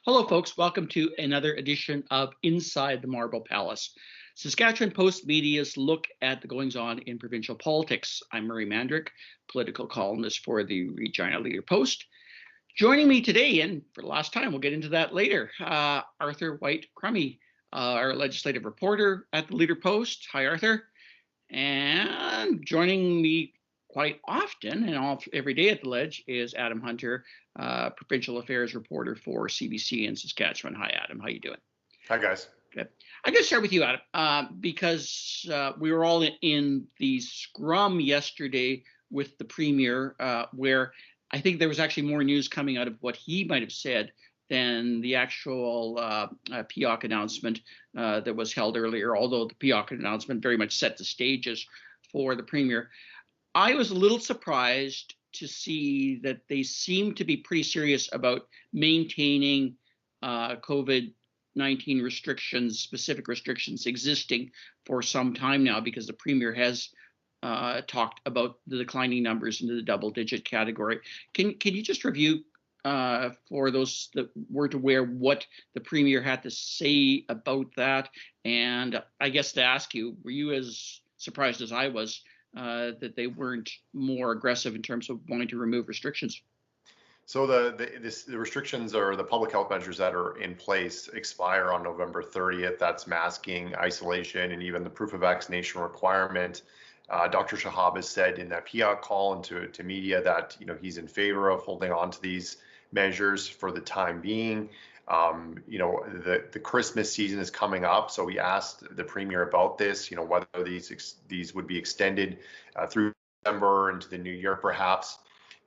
Hello, folks. Welcome to another edition of Inside the Marble Palace, Saskatchewan Post Media's look at the goings-on in provincial politics. I'm Murray Mandrick, political columnist for the Regina Leader Post. Joining me today, and for the last time, we'll get into that later, Arthur White-Crummey, our legislative reporter at the Leader Post. Hi, Arthur. And joining me quite often and every day at the Ledge is Adam Hunter, provincial affairs reporter for CBC in Saskatchewan. Hi, Adam. How you doing? Hi, guys. Good. I'm going to start with you, Adam, because we were all in the scrum yesterday with the Premier, where I think there was actually more news coming out of what he might have said than the actual PIOC announcement that was held earlier, although the PIOC announcement very much set the stages for the Premier. I was a little surprised to see that they seem to be pretty serious about maintaining COVID-19 restrictions, specific restrictions existing for some time now, because the Premier has talked about the declining numbers into the double-digit category. Can you just review for those that weren't aware what the Premier had to say about that? And I guess to ask you, were you as surprised as I was that they weren't more aggressive in terms of wanting to remove restrictions? So the restrictions or the public health measures that are in place expire on November 30th. That's masking, isolation, and even the proof of vaccination requirement. Dr. Shahab has said in that PIOC call and to media that he's in favor of holding on to these measures for the time being. The Christmas season is coming up, so we asked the Premier about this, whether these would be extended through December into the new year perhaps.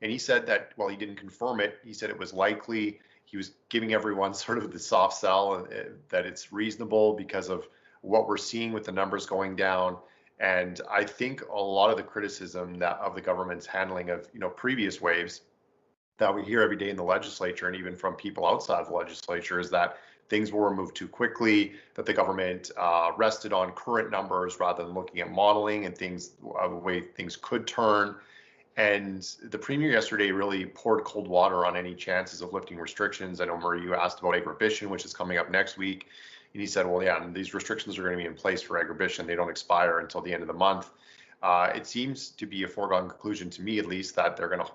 And he said that, while he didn't confirm it, he said it was likely. He was giving everyone sort of the soft sell that it's reasonable because of what we're seeing with the numbers going down. And I think a lot of the criticism that of the government's handling of previous waves that we hear every day in the legislature and even from people outside of the legislature is that things were removed too quickly, that the government rested on current numbers rather than looking at modeling and things, the way things could turn. And the Premier yesterday really poured cold water on any chances of lifting restrictions. I know, Murray, you asked about agribition, which is coming up next week. And he said, well, yeah, and these restrictions are going to be in place for agribition. They don't expire until the end of the month. It seems to be a foregone conclusion to me, at least, that they're going to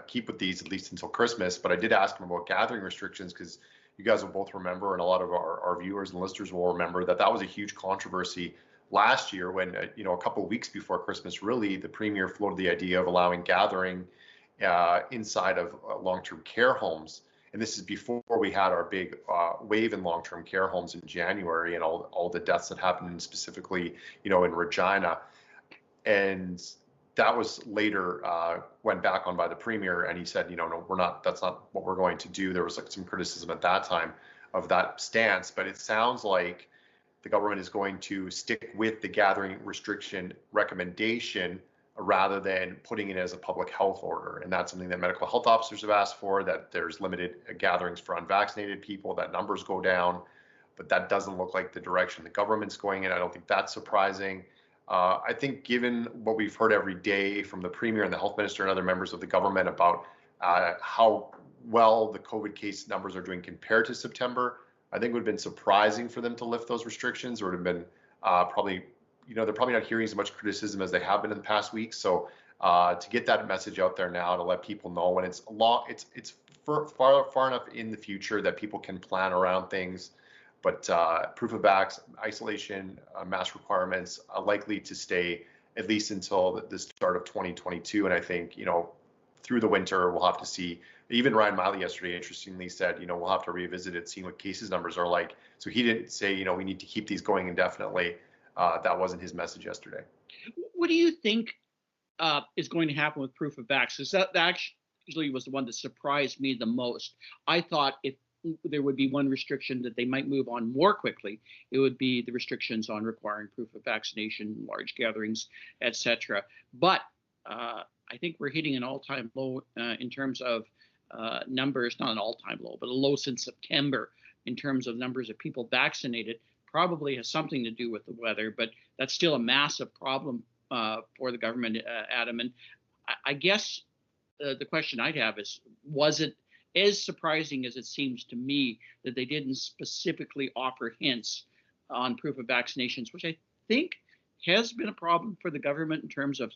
keep with these at least until Christmas. But I did ask him about gathering restrictions because you guys will both remember, and a lot of our viewers and listeners will remember, that was a huge controversy last year when, a couple of weeks before Christmas, really, the Premier floated the idea of allowing gathering inside of long-term care homes. And this is before we had our big wave in long-term care homes in January and all the deaths that happened specifically, in Regina. And that was later went back on by the Premier, and he said, no, we're not. That's not what we're going to do. There was some criticism at that time of that stance, but it sounds like the government is going to stick with the gathering restriction recommendation rather than putting it as a public health order. And that's something that medical health officers have asked for, that there's limited gatherings for unvaccinated people, that numbers go down, but that doesn't look like the direction the government's going in. I don't think that's surprising. I think given what we've heard every day from the Premier and the Health Minister and other members of the government about how well the COVID case numbers are doing compared to September, I think it would have been surprising for them to lift those restrictions. Or would have been probably, they're probably not hearing as much criticism as they have been in the past weeks. So to get that message out there now, to let people know when it's far enough in the future that people can plan around things. But proof of vax, isolation, mask requirements are likely to stay at least until the start of 2022. And I think, through the winter, we'll have to see. Even Ryan Miley yesterday, interestingly, said, we'll have to revisit it, seeing what cases numbers are like. So he didn't say, we need to keep these going indefinitely. That wasn't his message yesterday. What do you think is going to happen with proof of vax? Because that actually was the one that surprised me the most. I thought if there would be one restriction that they might move on more quickly, it would be the restrictions on requiring proof of vaccination, large gatherings, etc. But I think we're hitting an all-time low in terms of numbers, not an all-time low, but a low since September in terms of numbers of people vaccinated. Probably has something to do with the weather, but that's still a massive problem for the government, Adam. And I guess the question I'd have is, was it as surprising as it seems to me that they didn't specifically offer hints on proof of vaccinations, which I think has been a problem for the government in terms of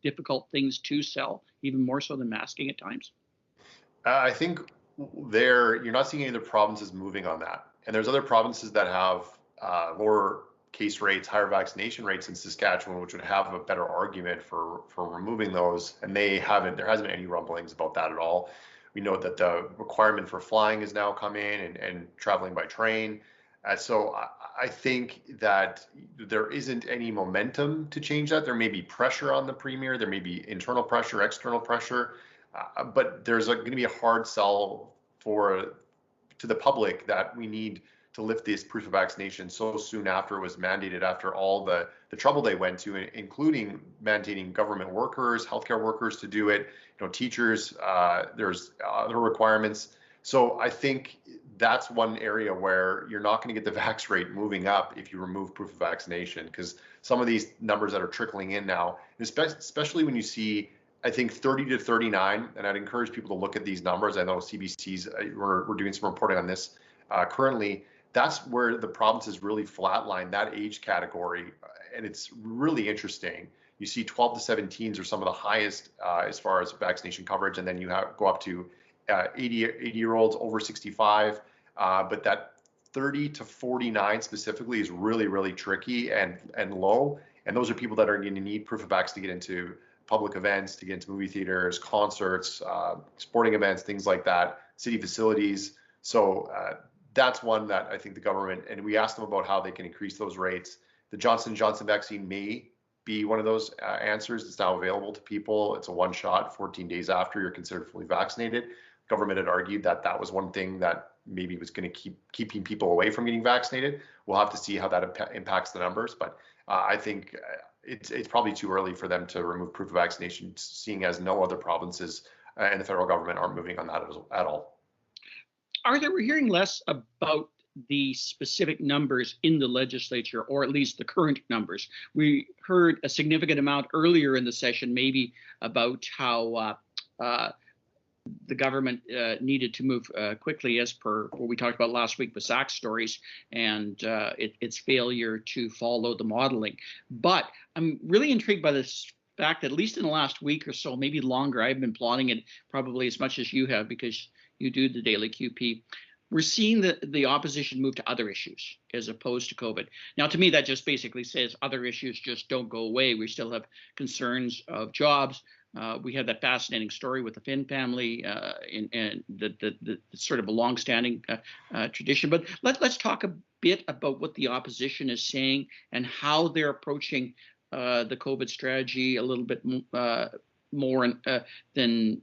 difficult things to sell, even more so than masking at times. I think you're not seeing any of the provinces moving on that. And there's other provinces that have lower case rates, higher vaccination rates in Saskatchewan, which would have a better argument for removing those. And there hasn't been any rumblings about that at all. We know that the requirement for flying has now come in and traveling by train. So I think that there isn't any momentum to change that. There may be pressure on the premier. There may be internal pressure, external pressure. But there's going to be a hard sell to the public that we need to lift this proof of vaccination so soon after it was mandated, after all the trouble they went to, including mandating government workers, healthcare workers to do it, teachers, there's other requirements. So I think that's one area where you're not going to get the vax rate moving up if you remove proof of vaccination, because some of these numbers that are trickling in now, especially when you see, I think 30 to 39, and I'd encourage people to look at these numbers. I know CBC's, we're doing some reporting on this currently. That's where the provinces really flatline that age category, and it's really interesting. You see 12 to 17s are some of the highest as far as vaccination coverage, and then you go up to 80-year-olds over 65, but that 30 to 49 specifically is really, really tricky and low, and those are people that are going to need proof of vax to get into public events, to get into movie theaters, concerts, sporting events, things like that, city facilities. So that's one that I think the government, and we asked them about how they can increase those rates. The Johnson & Johnson vaccine may be one of those answers. It's now available to people. It's a one shot, 14 days after you're considered fully vaccinated. Government had argued that that was one thing that maybe was going to keep keeping people away from getting vaccinated. We'll have to see how that impacts the numbers, but I think it's probably too early for them to remove proof of vaccination, seeing as no other provinces and the federal government aren't moving on that at all. We're hearing less about the specific numbers in the legislature, or at least the current numbers. We heard a significant amount earlier in the session, maybe about how the government needed to move quickly, as per what we talked about last week with Sask stories and its failure to follow the modeling. But I'm really intrigued by this fact that at least in the last week or so, maybe longer, I've been plotting it probably as much as you have, because you do the daily QP. We're seeing the opposition move to other issues as opposed to COVID. Now, to me, that just basically says other issues just don't go away. We still have concerns of jobs. We had that fascinating story with the Finn family, and the sort of a longstanding tradition. But let's talk a bit about what the opposition is saying and how they're approaching the COVID strategy a little bit more than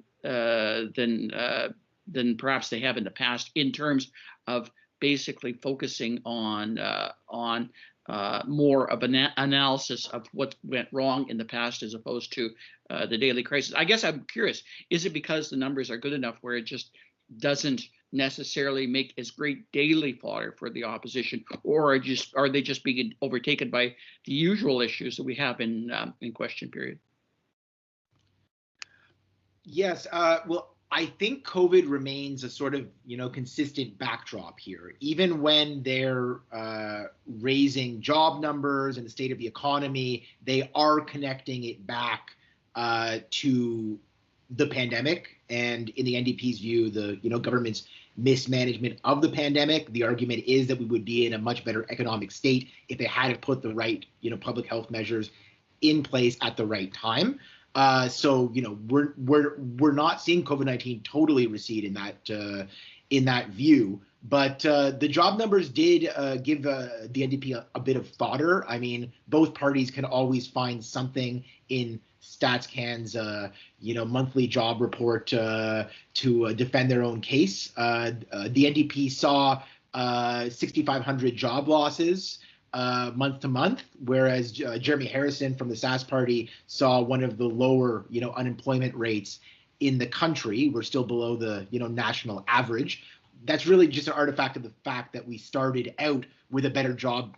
perhaps they have in the past, in terms of basically focusing on more of an analysis of what went wrong in the past as opposed to the daily crisis. I guess I'm curious, is it because the numbers are good enough where it just doesn't necessarily make as great daily fodder for the opposition, or are they just being overtaken by the usual issues that we have in question period? Yes, well, I think COVID remains a sort of, consistent backdrop here. Even when they're raising job numbers and the state of the economy, they are connecting it back to the pandemic. And in the NDP's view, the government's mismanagement of the pandemic. The argument is that we would be in a much better economic state if they hadn't put the right, public health measures in place at the right time. So we're not seeing COVID-19 totally recede in that view, but the job numbers did give the NDP a bit of fodder. I mean, both parties can always find something in StatsCan's monthly job report to defend their own case. The NDP saw 6,500 job losses month to month, whereas Jeremy Harrison from the Sask party saw one of the lower, unemployment rates in the country. We're still below the, national average. That's really just an artifact of the fact that we started out with a better job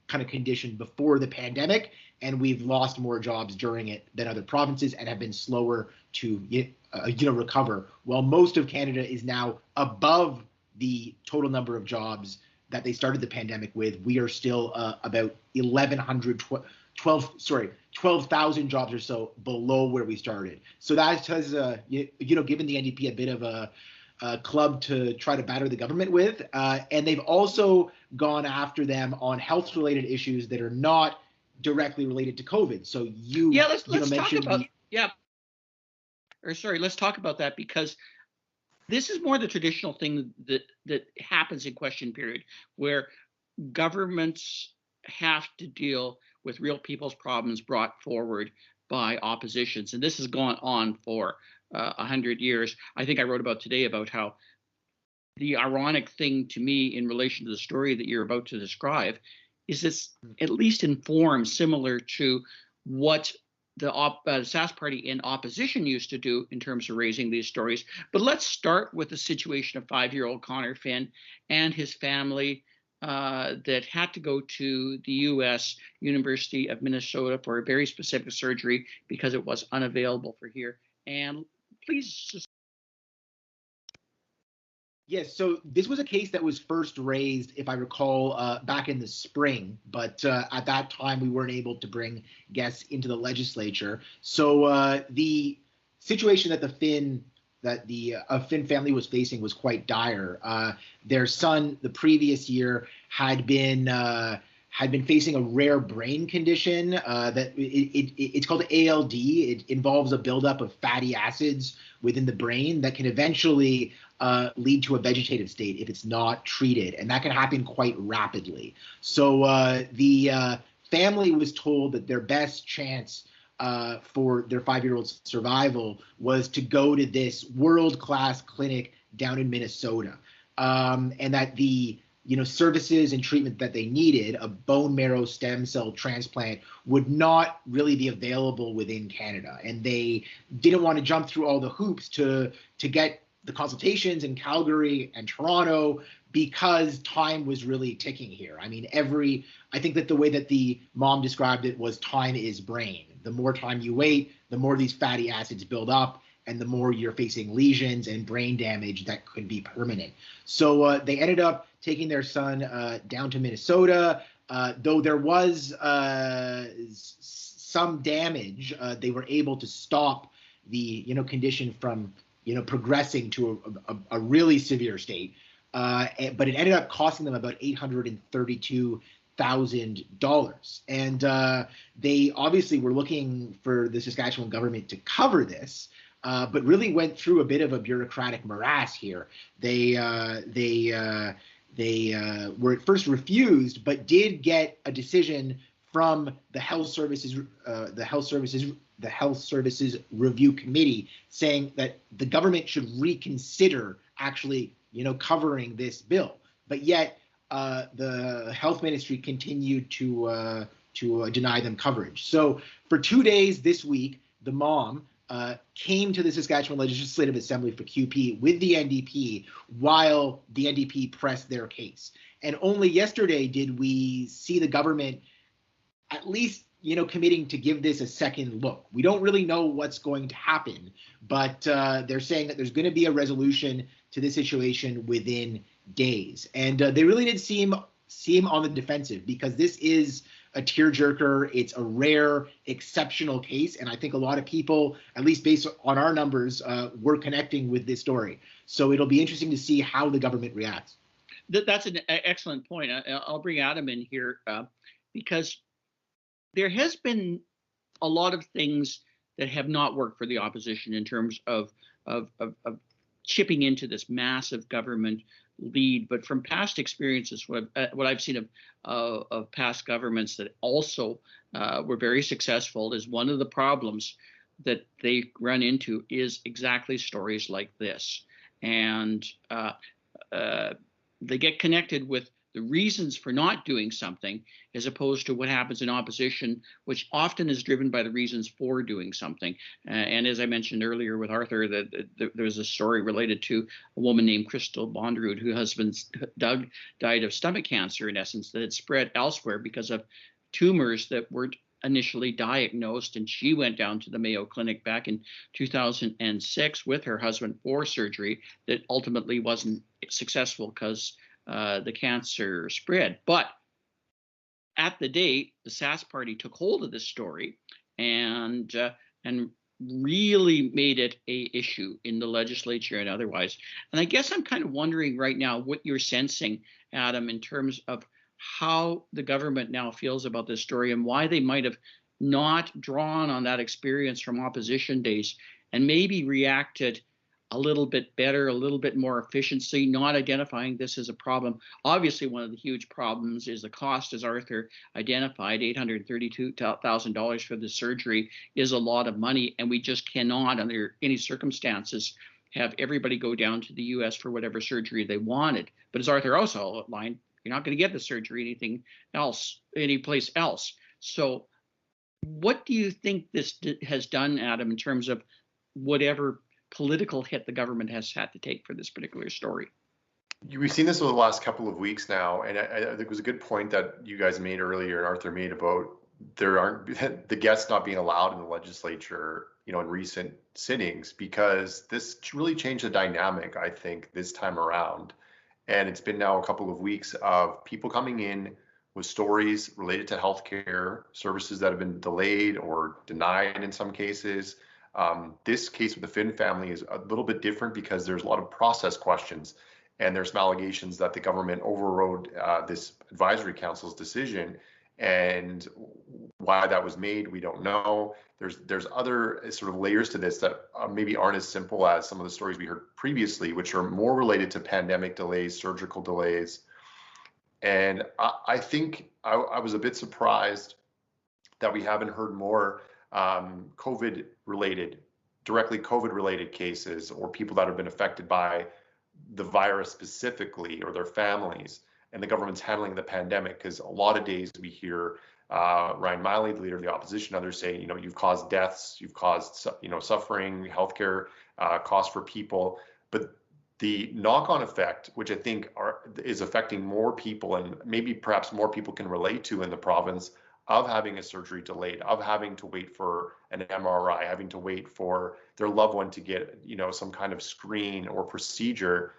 kind of condition before the pandemic, and we've lost more jobs during it than other provinces and have been slower to recover, while most of Canada is now above the total number of jobs that they started the pandemic with. We are still about 12,000 jobs or so below where we started. So that has, given the NDP a bit of a club to try to batter the government with. And they've also gone after them on health-related issues that are not directly related to COVID. So let's talk about let's talk about that, because this is more the traditional thing that happens in question period, where governments have to deal with real people's problems brought forward by oppositions, and this has gone on for 100 years. I think I wrote about today about how the ironic thing to me in relation to the story that you're about to describe is this at least in form similar to what the Sask party in opposition used to do in terms of raising these stories. But let's start with the situation of 5-year-old Connor Finn and his family that had to go to the U.S. University of Minnesota for a very specific surgery because it was unavailable for here. And please just... Yes, so this was a case that was first raised, if I recall, back in the spring, but at that time we weren't able to bring guests into the legislature. So the situation that the Finn family was facing was quite dire. Their son, the previous year, had been facing a rare brain condition that it's called ALD. It involves a buildup of fatty acids within the brain that can eventually lead to a vegetative state if it's not treated, and that can happen quite rapidly. So the family was told that their best chance for their 5-year-old's survival was to go to this world-class clinic down in Minnesota, and that the services and treatment that they needed, a bone marrow stem cell transplant, would not really be available within Canada. And they didn't want to jump through all the hoops to get the consultations in Calgary and Toronto because time was really ticking here. I mean, I think that the way that the mom described it was time is brain. The more time you wait, the more these fatty acids build up, and the more you're facing lesions and brain damage that could be permanent. So they ended up taking their son down to Minnesota. Though there was some damage, they were able to stop the condition from progressing to a really severe state. But it ended up costing them about $832,000. And they obviously were looking for the Saskatchewan government to cover this, but really went through a bit of a bureaucratic morass here. They were at first refused, but did get a decision from the Health Services Review Committee saying that the government should reconsider actually covering this bill. But yet the health ministry continued to deny them coverage. So for 2 days this week, the mom came to the Saskatchewan Legislative Assembly for QP with the NDP while the NDP pressed their case. And only yesterday did we see the government at least committing to give this a second look. We don't really know what's going to happen, but they're saying that there's going to be a resolution to this situation within days. And they really did seem on the defensive, because this is a tearjerker. It's a rare, exceptional case, and I think a lot of people, at least based on our numbers, were connecting with this story. So it'll be interesting to see how the government reacts. That's an excellent point. I'll bring Adam in here because there has been a lot of things that have not worked for the opposition in terms of chipping into this massive government lead. But from past experiences, what I've seen of past governments that also were very successful, is one of the problems that they run into is exactly stories like this. And they get connected with the reasons for not doing something, as opposed to what happens in opposition, which often is driven by the reasons for doing something. And as I mentioned earlier with Arthur, there's a story related to a woman named Crystal Bondrud, whose husband died of stomach cancer, in essence, that had spread elsewhere because of tumors that weren't initially diagnosed, and she went down to the Mayo Clinic back in 2006 with her husband for surgery that ultimately wasn't successful because the cancer spread. But at the date, the Sask party took hold of this story and really made it a issue in the legislature and otherwise. And I guess I'm kind of wondering right now what you're sensing, Adam, in terms of how the government now feels about this story and why they might have not drawn on that experience from opposition days and maybe reacted a little bit better, a little bit more efficiency, not identifying this as a problem. Obviously, one of the huge problems is the cost, as Arthur identified. $832,000 for the surgery is a lot of money, and we just cannot, under any circumstances, have everybody go down to the U.S. for whatever surgery they wanted. But as Arthur also outlined, you're not going to get the surgery anyplace else. So what do you think this has done, Adam, in terms of whatever political hit the government has had to take for this particular story? We've seen this over the last couple of weeks now, and I think it was a good point that you guys made earlier and Arthur made about there aren't the guests not being allowed in the legislature, in recent sittings, because this really changed the dynamic, I think, this time around. And it's been now a couple of weeks of people coming in with stories related to healthcare services that have been delayed or denied in some cases. This case with the Finn family is a little bit different because there's a lot of process questions, and there's some allegations that the government overrode this advisory council's decision, and why that was made, we don't know. There's other sort of layers to this that maybe aren't as simple as some of the stories we heard previously, which are more related to pandemic delays, surgical delays. And I think I was a bit surprised that we haven't heard more directly COVID-related cases, or people that have been affected by the virus specifically, or their families, and the government's handling the pandemic. Because a lot of days we hear Ryan Miley, the leader of the opposition, others say, you've caused deaths, you've caused, suffering, healthcare costs for people. But the knock-on effect, which I think is affecting more people, and maybe perhaps more people can relate to in the province, of having a surgery delayed, of having to wait for an MRI, having to wait for their loved one to get, some kind of screen or procedure.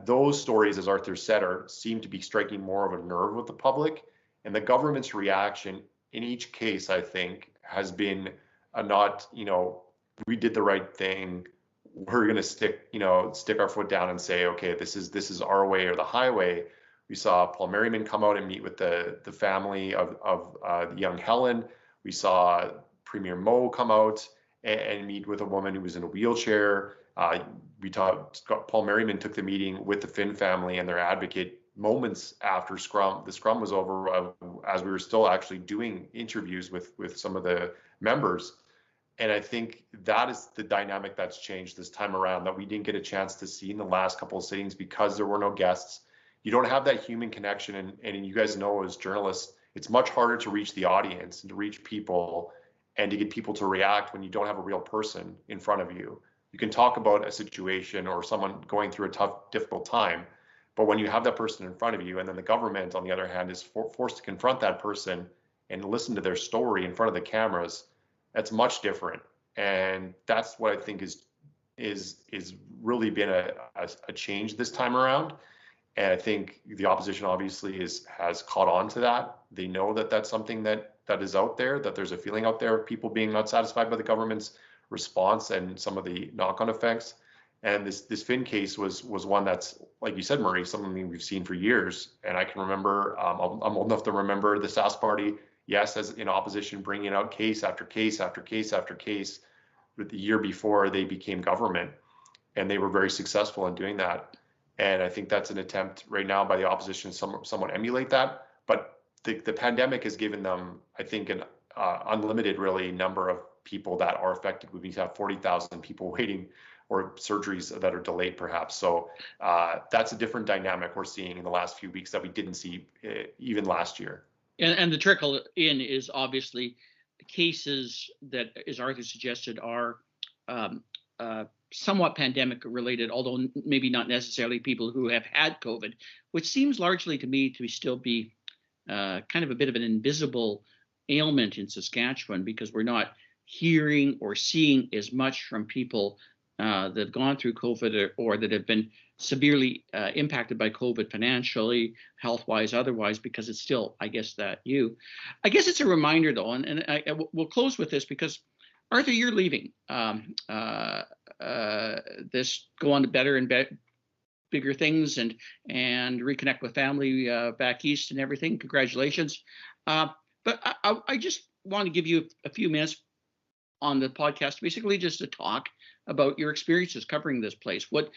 Those stories, as Arthur said, seem to be striking more of a nerve with the public. And the government's reaction in each case, I think, has been not, we did the right thing. We're going to stick our foot down and say, okay, this is our way or the highway. We saw Paul Merriman come out and meet with the family of young Helen. We saw Premier Moe come out and meet with a woman who was in a wheelchair. Paul Merriman took the meeting with the Finn family and their advocate moments after the scrum was over, as we were still actually doing interviews with some of the members. And I think that is the dynamic that's changed this time around, that we didn't get a chance to see in the last couple of sittings because there were no guests. You don't have that human connection, and you guys know, as journalists, it's much harder to reach the audience and to reach people and to get people to react when you don't have a real person in front of you. You can talk about a situation or someone going through a tough, difficult time, but when you have that person in front of you, and then the government, on the other hand, is forced to confront that person and listen to their story in front of the cameras, that's much different. And that's what I think is really been a change this time around. And I think the opposition obviously has caught on to that. They know that that's something that is out there, that there's a feeling out there of people being not satisfied by the government's response and some of the knock-on effects. And this Finn case was one that's, like you said, Murray, something we've seen for years. And I can remember, I'm old enough to remember the Sask party, yes, as in opposition, bringing out case after case after case after case with the year before they became government. And they were very successful in doing that. And I think that's an attempt right now by the opposition to somewhat emulate that. But the pandemic has given them, I think, an unlimited, really, number of people that are affected. We have 40,000 people waiting, or surgeries that are delayed, perhaps. So that's a different dynamic we're seeing in the last few weeks that we didn't see even last year. And the trickle in is obviously cases that, as Arthur suggested, are somewhat pandemic related, although maybe not necessarily people who have had COVID, which seems largely to me to still be kind of a bit of an invisible ailment in Saskatchewan because we're not hearing or seeing as much from people that have gone through COVID or that have been severely impacted by COVID financially, health-wise, otherwise, because it's still, I guess, I guess it's a reminder, though, and we'll close with this because, Arthur, you're leaving. This go on to better and bigger things and reconnect with family back east and everything. Congratulations. But I just want to give you a few minutes on the podcast, basically just to talk about your experiences covering this place. What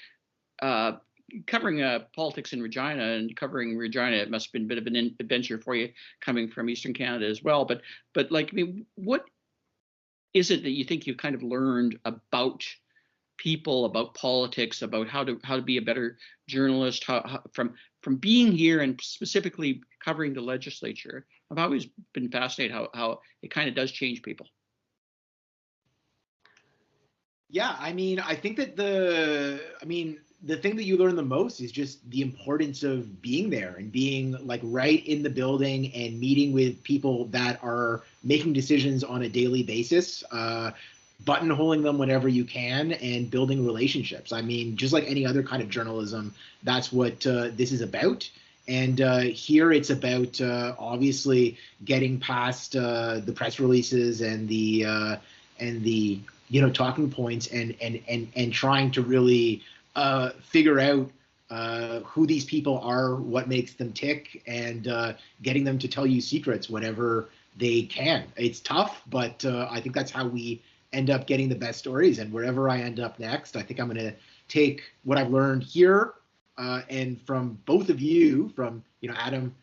covering politics in Regina and covering Regina, it must have been a bit of an adventure for you coming from Eastern Canada as well. But like, I mean, what is it that you think you've kind of learned about people, about politics, about how to be a better journalist, how from being here and specifically covering the legislature? I've always been fascinated how it kind of does change people. Yeah, I mean, I think that the thing that you learn the most is just the importance of being there and being like right in the building and meeting with people that are making decisions on a daily basis, buttonholing them whenever you can and building relationships. I mean, just like any other kind of journalism, that's what this is about. And here it's about obviously getting past the press releases and the talking points and trying to really figure out who these people are, what makes them tick, and getting them to tell you secrets whenever they can. It's tough, but I think that's how we end up getting the best stories. And wherever I end up next, I think I'm going to take what I've learned here and from both of you, from Adam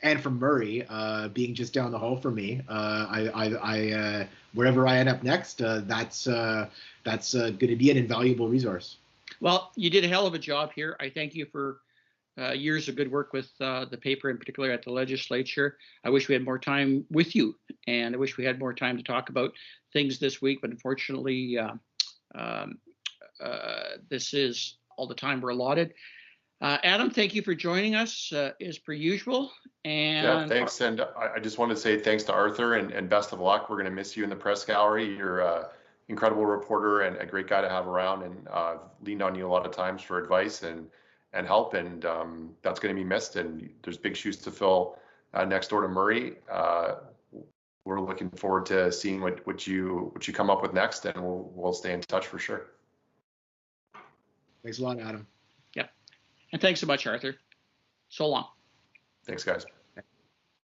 and from Murray, being just down the hall from me. I wherever I end up next, that's going to be an invaluable resource. Well, you did a hell of a job here. I thank you for years of good work with the paper, in particular at the legislature. I wish we had more time with you, and I wish we had more time to talk about things this week. But unfortunately, this is all the time we're allotted. Adam, thank you for joining us as per usual. And yeah, thanks. And I just wanted to say thanks to Arthur and best of luck. We're going to miss you in the press gallery. You're an incredible reporter and a great guy to have around, and leaned on you a lot of times for advice and help. And that's going to be missed. And there's big shoes to fill next door to Murray. We're looking forward to seeing what you come up with next, and we'll stay in touch for sure. Thanks a lot, Adam. And thanks so much, Arthur. So long. Thanks, guys.